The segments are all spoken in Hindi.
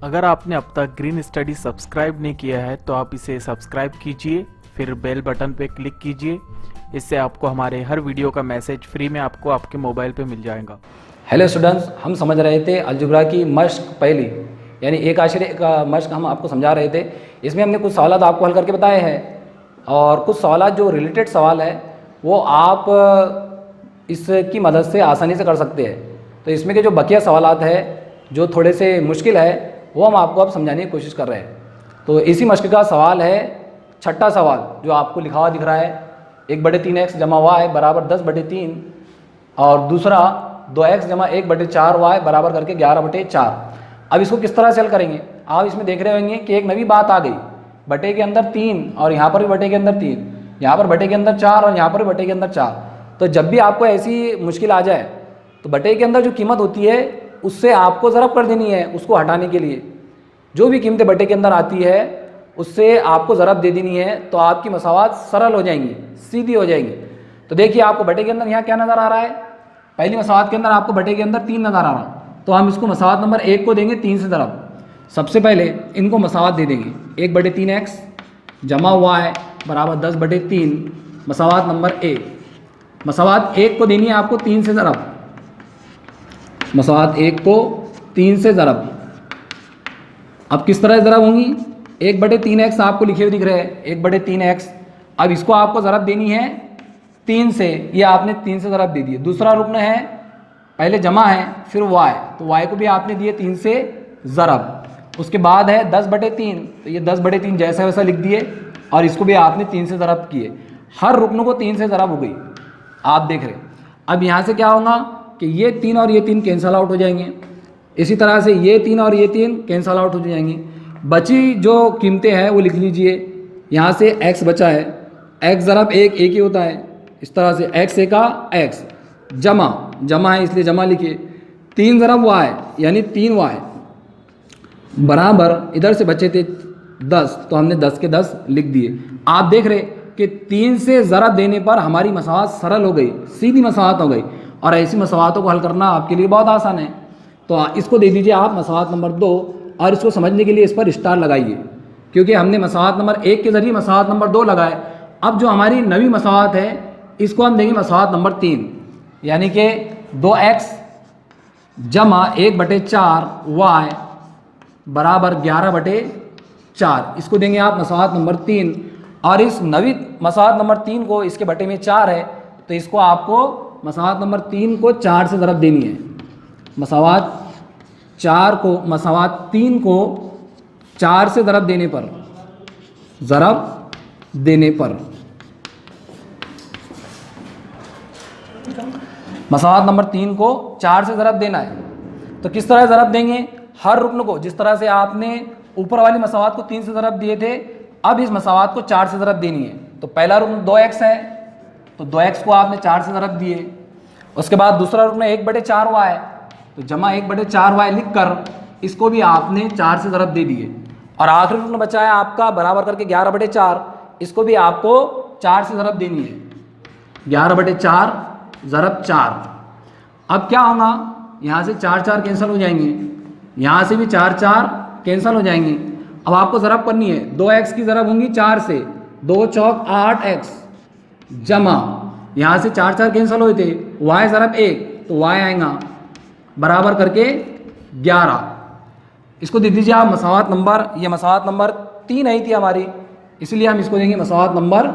अगर आपने अब तक ग्रीन स्टडी सब्सक्राइब नहीं किया है तो आप इसे सब्सक्राइब कीजिए, फिर बेल बटन पे क्लिक कीजिए। इससे आपको हमारे हर वीडियो का मैसेज फ्री में आपको आपके मोबाइल पे मिल जाएगा। हेलो स्टूडेंट्स, हम समझ रहे थे अलजेब्रा की मश्क पहली यानी एक आश्चर्य का मश्क हम आपको समझा रहे थे। इसमें हमने कुछ सवाल आपको हल करके बताए हैं और कुछ सवाल जो रिलेटेड सवाल है वो आप इसकी मदद से आसानी से कर सकते हैं। तो इसमें के जो बकिया सवालात है जो थोड़े से मुश्किल है वो हम आपको अब समझाने की कोशिश कर रहे हैं। तो इसी मश्क का सवाल है छठा सवाल जो आपको लिखा हुआ दिख रहा है 1/3x जमा y बराबर 10/3 और दूसरा 2x जमा 1/4 y बराबर करके 11/4। अब इसको किस तरह से हल करेंगे? आप इसमें देख रहे होंगे कि एक नई बात आ गई, बटे के अंदर 3 और यहाँ पर भी बटे के अंदर 3, यहाँ पर बटे के अंदर 4 और यहाँ पर भी बटे के अंदर 4। तो जब भी आपको ऐसी मुश्किल आ जाए तो बटे के अंदर जो कीमत होती है उससे आपको ज़रब कर देनी है। उसको हटाने के लिए जो भी कीमतें बटे के अंदर आती है उससे आपको ज़रब दे देनी है, तो आपकी मसावात सरल हो जाएंगी, सीधी हो जाएंगी। तो देखिए आपको बटे के अंदर यहाँ क्या नज़र आ रहा है, पहली मसावात के अंदर आपको बटे के अंदर 3 नज़र आ रहा, तो हम इसको मसावात नंबर 1 को देंगे 3 से ज़रब। सबसे पहले इनको मसावात दे देंगे 1/3x जमा y बराबर 10/3 मसावात नंबर 1। मसावात 1 को देनी है आपको 3 से ज़रब, मसावात 1 को 3 से ज़रब। अब किस तरह ज़रब होंगी? 1/3x आपको लिखे हुए दिख रहे हैं 1/3x। अब इसको आपको ज़रब देनी है 3 से, ये आपने 3 से ज़रब दे दिए। दूसरा रुकन है, पहले जमा है फिर y, तो y को भी आपने दिए 3 से ज़रब। उसके बाद है 10/3, तो ये 10/3 जैसा वैसा लिख दिए और इसको भी आपने 3 से ज़रब किए। हर रुकन को 3 से ज़रब हो गई, आप देख रहे। अब यहाँ से क्या होगा कि ये 3 और ये 3 कैंसल आउट हो जाएंगे, इसी तरह से ये 3 और ये 3 कैंसल आउट हो जाएंगी। बची जो कीमतें हैं वो लिख लीजिए। यहाँ से x बचा है, x ज़रब 1 एक ही होता है, इस तरह से x एक का x जमा है इसलिए जमा लिखिए। 3 ज़रब y यानी 3y बराबर इधर से बचे थे 10, तो हमने 10 के 10 लिख दिए। आप देख रहे कि 3 से ज़रब देने पर हमारी मसावात सरल हो गई, सीधी मसावात हो गई। और ऐसी मसावातों को हल करना आपके लिए बहुत आसान है। तो इसको दे दीजिए आप मसावात नंबर 2 और इसको समझने के लिए इस पर स्टार लगाइए, क्योंकि हमने मसावात नंबर 1 के ज़रिए मसावात नंबर 2 लगाए। अब जो हमारी नवी मसावात है इसको हम देंगे मसावात नंबर 3, यानी कि 2x जमा 1/4 y बराबर 11/4। इसको देंगे आप मसावात नंबर 3। और इस नवी मसावात नंबर 3 को, इसके बटे में 4 है, तो इसको आपको मसावात नंबर 3 को 4 से ज़रब देनी है। मसावात 3 को 4 से ज़रब देने पर मसावात नंबर 3 को 4 से ज़रब देना है। तो किस तरह ज़रब देंगे? हर रुकन को, जिस तरह से आपने ऊपर वाली मसावात को 3 से ज़रब दिए थे, अब इस मसावात को 4 से ज़रब देनी है। तो पहला रुकन 2x है, तो 2x को आपने 4 से ज़रब दिए। उसके बाद दूसरा रुकन 1/4y, तो जमा 1/4y लिख कर इसको भी आपने 4 से ज़रब दे दिए। और आखिरी रुकन बचा है आपका बराबर करके 11/4, इसको भी आपको 4 से ज़रब देनी है। 11/4 ज़रब 4। अब क्या होगा, यहाँ से 4 कैंसिल हो जाएंगे, यहाँ से भी 4 कैंसिल हो जाएंगे। अब आपको ज़रब करनी है, 2x की ज़रब होंगी 4 से, 2 चौक 8x जमा, यहाँ से 4 कैंसिल हुए थे, y ज़रब 1, तो y आएगा बराबर करके 11। इसको दे दीजिए आप मसावात नंबर, ये मसावात नंबर 3 आई थी हमारी, इसलिए हम इसको देंगे मसावात नंबर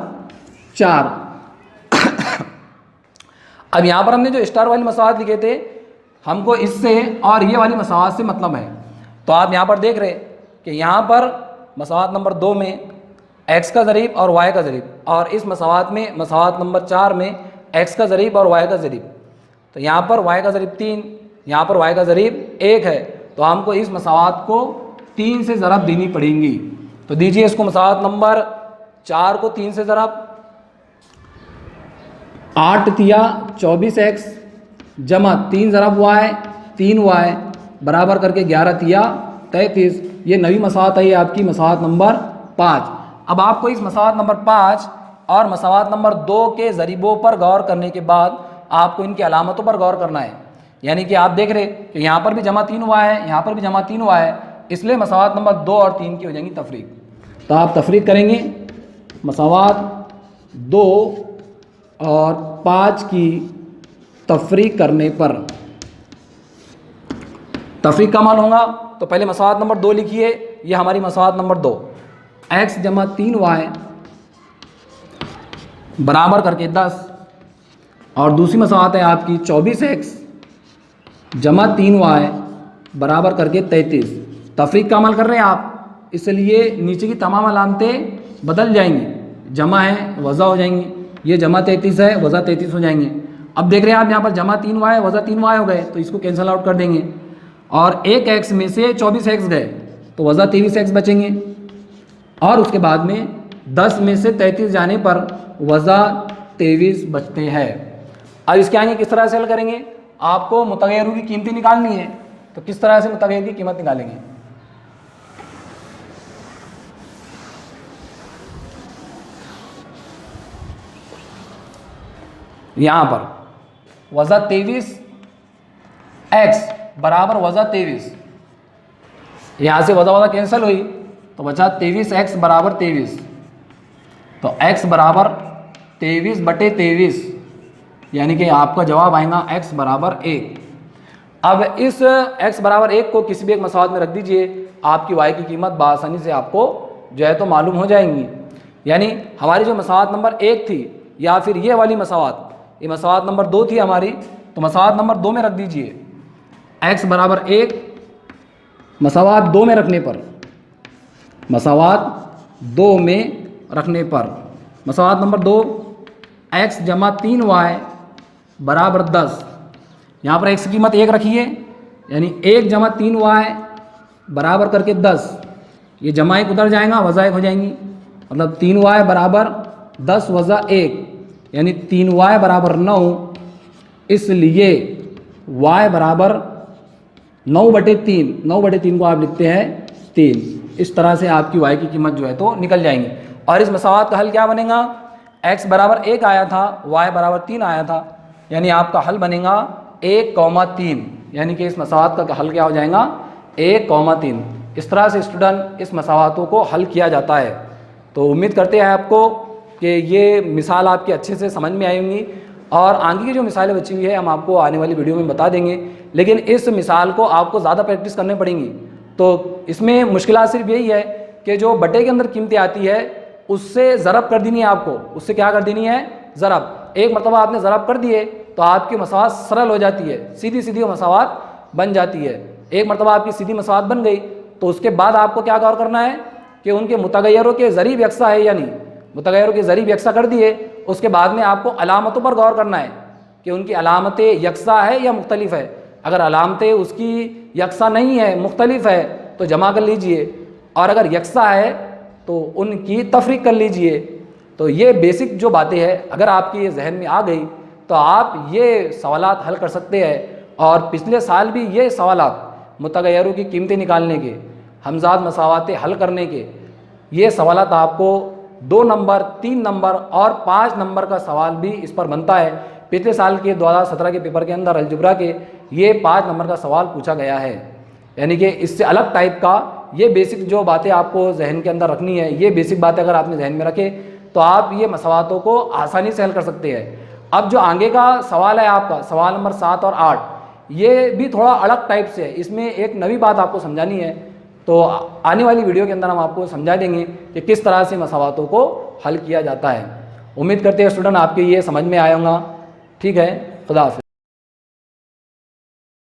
4। अब यहाँ पर हमने जो स्टार वाली मसावात लिखे थे, हमको इससे और ये वाली मसावात से मतलब है। तो आप यहाँ पर देख रहे कि यहाँ पर मसावात नंबर 2 में x का ज़रीब और y का ज़रीब, और इस मसावात में मसावात नंबर 4 में x का ज़रीब और y का ज़रीब। तो यहाँ पर y का ज़रीब 3, यहाँ पर y का ज़रीब 1 है, तो हमको इस मसावात को 3 से ज़रब देनी पड़ेंगी। तो दीजिए इसको मसावात नंबर 4 को 3 से ज़रब, 8 तिया 24x जमा 3 ज़रब y 3y बराबर करके 11 तिया 33। ये नवी मसावात है, ये आपकी मसावात नंबर 5। अब आपको इस मसावात नंबर 5 और मसावात नंबर 2 के ज़रीबों पर गौर करने के बाद आपको इनकी अलामतों पर गौर करना है। यानी कि आप देख रहे कि यहाँ पर भी जमा 3 हुआ है, यहाँ पर भी जमा 3 हुआ है, इसलिए मसावात नंबर 2 और 3 की हो जाएंगी तफरीक। तो आप तफरीक करेंगे मसावात 2 और 5 की तफरीक करने पर तफरीक का मान होगा। तो पहले मसावात नंबर 2 लिखिए, ये हमारी मसावात नंबर 2, x जमा 3y बराबर करके 10, और दूसरी मसावात है आपकी 24x जमा 3y बराबर करके 33। तफरीक का अमल कर रहे हैं आप, इसलिए नीचे की तमाम अलामतें बदल जाएंगी, जमा है वज़ा हो जाएंगी, ये जमा 33 है वज़ा 33 हो जाएंगे। अब देख रहे हैं आप यहाँ पर जमा 3y वज़ा 3y हो गए, तो इसको कैंसिल आउट कर देंगे, और एक x में से 24x गए तो वज़ा 23x बचेंगे, और उसके बाद में 10 में से 33 जाने पर वज़ा 23 बचते हैं। अब इसके आगे किस तरह से हल करेंगे, आपको मुतगय्यरों की कीमतें निकालनी है, तो किस तरह से मुतगय्यर की कीमत निकालेंगे। यहाँ पर वज़ा 23 x बराबर वज़ा 23, यहाँ से वज़ा कैंसिल हुई तो बचा 23x बराबर 23, तो x बराबर 23/23, यानी कि आपका जवाब आएगा x बराबर 1। अब इस x बराबर 1 को किसी भी एक मसावात में रख दीजिए, आपकी y की कीमत बआसानी से आपको जो है तो मालूम हो जाएंगी। यानी हमारी जो मसावात नंबर 1 थी, या फिर ये वाली मसावात, ये मसावात नंबर 2 थी हमारी, तो मसावात नंबर 2 में रख दीजिए x बराबर 1, मसावात 2 में रखने पर, मसावात 2 में रखने पर मसावात नंबर 2 x जमा 3y बराबर 10, यहाँ पर x की कीमत 1 रखिए, यानी 1 जमा 3y बराबर करके 10, ये जमा 1 उधर जाएगा वज़ा 1 हो जाएंगी, मतलब 3y बराबर 10 वज़ा 1, यानी 3y बराबर 9, इसलिए y बराबर 9/3, 9/3 को आप लिखते हैं 3। इस तरह से आपकी y की कीमत जो है तो निकल जाएंगी। और इस मसावात का हल क्या बनेगा, x बराबर 1 आया था, y बराबर 3 आया था, यानी आपका हल बनेगा 1,3, यानी कि इस मसावात का हल क्या हो जाएगा 1,3। इस तरह से स्टूडेंट इस मसावातों को हल किया जाता है। तो उम्मीद करते हैं आपको कि ये मिसाल आपकी अच्छे से समझ में आई होंगी, और आगे की जो मिसालें बची हुई है हम आपको आने वाली वीडियो में बता देंगे, लेकिन इस मिसाल को आपको ज़्यादा प्रैक्टिस करनी पड़ेंगी। तो इसमें मुश्किल सिर्फ यही है कि जो बटे के अंदर कीमतें आती है उससे ज़रब कर देनी है आपको, उससे क्या कर देनी है ज़रब। एक मरतबा आपने ज़रब कर दिए तो आपकी मसावात सरल हो जाती है, सीधी सीधी मसावात बन जाती है। एक मरतबा आपकी सीधी मसावात बन गई तो उसके बाद आपको क्या गौर करना है कि उनके मुतगय्यरों के ज़रीब यकसा है या नहीं। मुतगय्यरों के ज़रीब यकसा कर दिए, उसके बाद में आपको अलामतों पर गौर करना है कि उनकी अलामतें यकसा है या मुख्तलिफ है। अगर अलामतें उसकी यकसा नहीं है, मुख्तलिफ है, तो जमा कर लीजिए, और अगर यकसा है तो उनकी तफरीक कर लीजिए। तो ये बेसिक जो बातें हैं अगर आपकी ये जहन में आ गई तो आप ये सवालात हल कर सकते हैं। और पिछले साल भी ये सवालात मुतगय्यरों की कीमतें निकालने के, हमजाद मसावातें हल करने के, ये सवालात आपको 2 नंबर, 3 नंबर और 5 नंबर का सवाल भी इस पर बनता है। पिछले साल के 2017 के पेपर के अंदर अलजबरा के ये 5 नंबर का सवाल पूछा गया है, यानी कि इससे अलग टाइप का ये बेसिक जो बातें आपको जहन के अंदर रखनी है, ये बेसिक बातें अगर आपने जहन में रखे तो आप ये मसवातों को आसानी से हल कर सकते हैं। अब जो आगे का सवाल है आपका, सवाल नंबर 7 और 8, ये भी थोड़ा अलग टाइप से है, इसमें एक नई बात आपको समझानी है। तो आने वाली वीडियो के अंदर हम आपको समझा देंगे कि किस तरह से मसवातों को हल किया जाता है। उम्मीद करते हैं स्टूडेंट आपके ये समझ में आया होगा। ठीक है, खुदा हाफिज़।